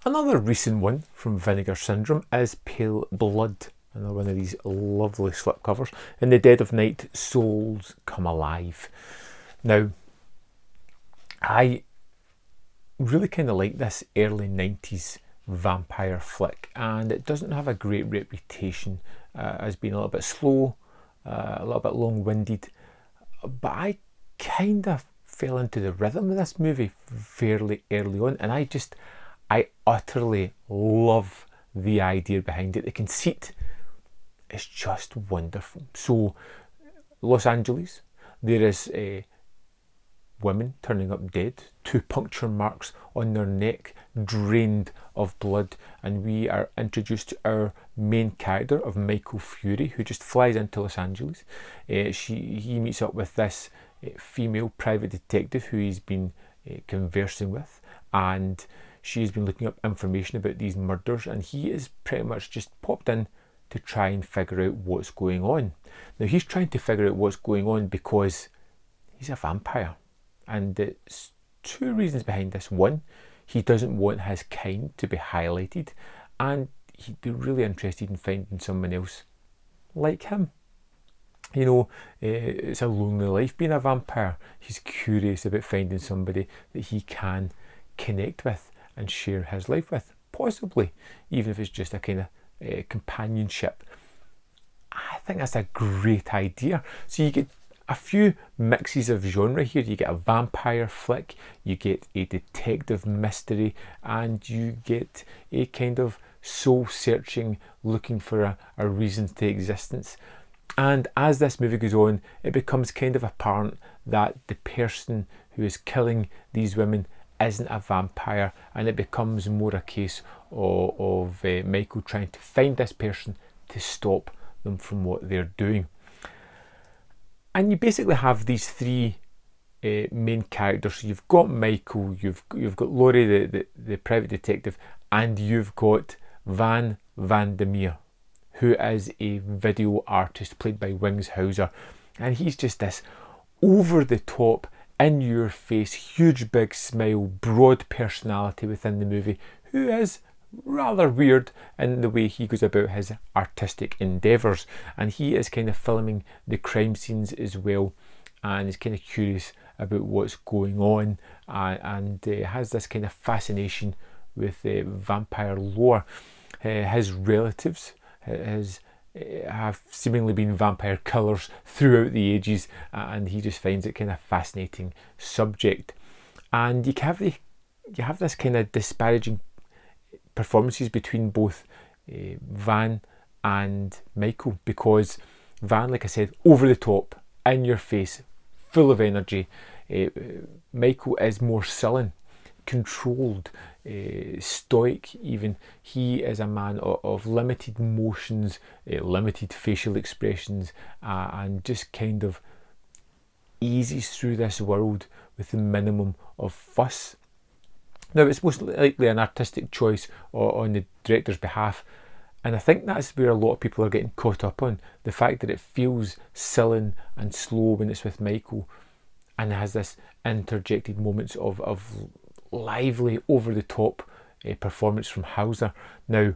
Another recent one from Vinegar Syndrome is Pale Blood, another one of these lovely slipcovers. In the dead of night, souls come alive. Now, I really kind of like this early 90s vampire flick, and it doesn't have a great reputation as being a little bit slow, a little bit long-winded, but I kind of fell into the rhythm of this movie fairly early on, and I utterly love the idea behind it. The conceit is just wonderful. So, Los Angeles, there is women turning up dead, 2 puncture marks on their neck, drained of blood, and we are introduced to our main character of Michael Fury, who just flies into Los Angeles. He meets up with this female private detective who he's been conversing with, and she's been looking up information about these murders, and he is pretty much just popped in to try and figure out what's going on. Now, he's trying to figure out what's going on because he's a vampire, and there's 2 reasons behind this. One, he doesn't want his kind to be highlighted, and he'd be really interested in finding someone else like him. You know, it's a lonely life being a vampire. He's curious about finding somebody that he can connect with and share his life with, possibly even if it's just a kind of companionship. I think that's a great idea. So you get a few mixes of genre here. You get a vampire flick, you get a detective mystery, and you get a kind of soul searching, looking for a reason to existence. And as this movie goes on, it becomes kind of apparent that the person who is killing these women isn't a vampire, and it becomes more a case of Michael trying to find this person to stop them from what they're doing. And you basically have these 3 main characters. So you've got Michael, you've got Laurie, the private detective, and you've got Van Vandermeer, who is a video artist played by Hauser, and he's just this over the top, in your face, huge big smile, broad personality within the movie, who is rather weird in the way he goes about his artistic endeavours. And he is kind of filming the crime scenes as well, and is kind of curious about what's going on, and has this kind of fascination with vampire lore. His relatives have seemingly been vampire killers throughout the ages, and he just finds it kind of fascinating subject. And you have this kind of disparaging performances between both Van and Michael, because Van, like I said, over the top, in your face, full of energy. Michael is more sullen, controlled, stoic even. He is a man of limited motions, limited facial expressions, and just kind of eases through this world with the minimum of fuss. Now, it's most likely an artistic choice on the director's behalf, and I think that's where a lot of people are getting caught up on, the fact that it feels sullen and slow when it's with Michael, and has this interjected moments of lively, over-the-top performance from Hauser. Now,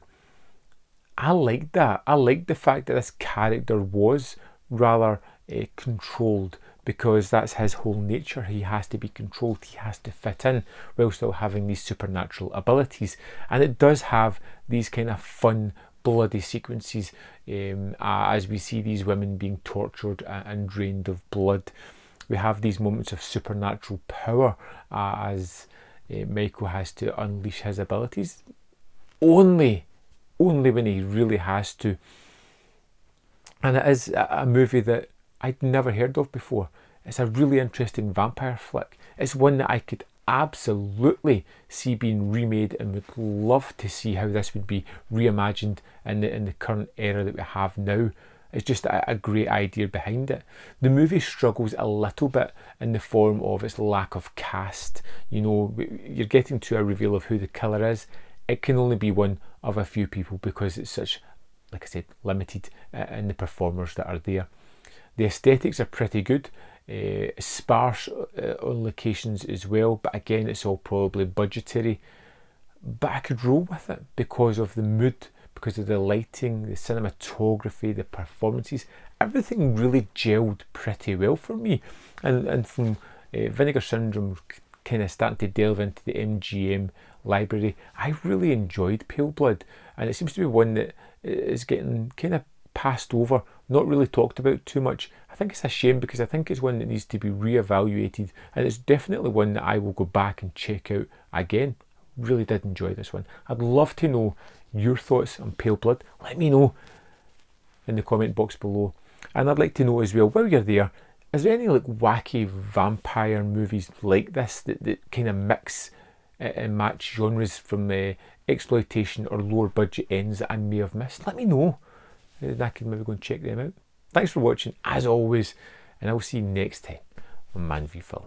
I liked that. I liked the fact that this character was rather controlled, because that's his whole nature. He has to be controlled, he has to fit in, while still having these supernatural abilities. And it does have these kind of fun, bloody sequences as we see these women being tortured and drained of blood. We have these moments of supernatural power as Michael has to unleash his abilities only when he really has to. And it is a movie that I'd never heard of before. It's a really interesting vampire flick. It's one that I could absolutely see being remade, and would love to see how this would be reimagined in the current era that we have now. It's just a great idea behind it. The movie struggles a little bit in the form of its lack of cast. You know, you're getting to a reveal of who the killer is. It can only be one of a few people, because it's such, like I said, limited in the performers that are there. The aesthetics are pretty good, sparse on locations as well, but again, it's all probably budgetary. but I could roll with it because of the mood, because of the lighting, the cinematography, the performances. Everything really gelled pretty well for me. And from Vinegar Syndrome kind of starting to delve into the MGM library, I really enjoyed Pale Blood, and it seems to be one that is getting kind of passed over, not really talked about too much. I think it's a shame, because I think it's one that needs to be re-evaluated, and it's definitely one that I will go back and check out again. Really did enjoy this one. I'd love to know your thoughts on Pale Blood. Let me know in the comment box below. And I'd like to know as well, while you're there, is there any like wacky vampire movies like this that kind of mix and match genres from exploitation or lower budget ends that I may have missed? Let me know, and I can maybe go and check them out. Thanks for watching as always, and I will see you next time on Man v Film.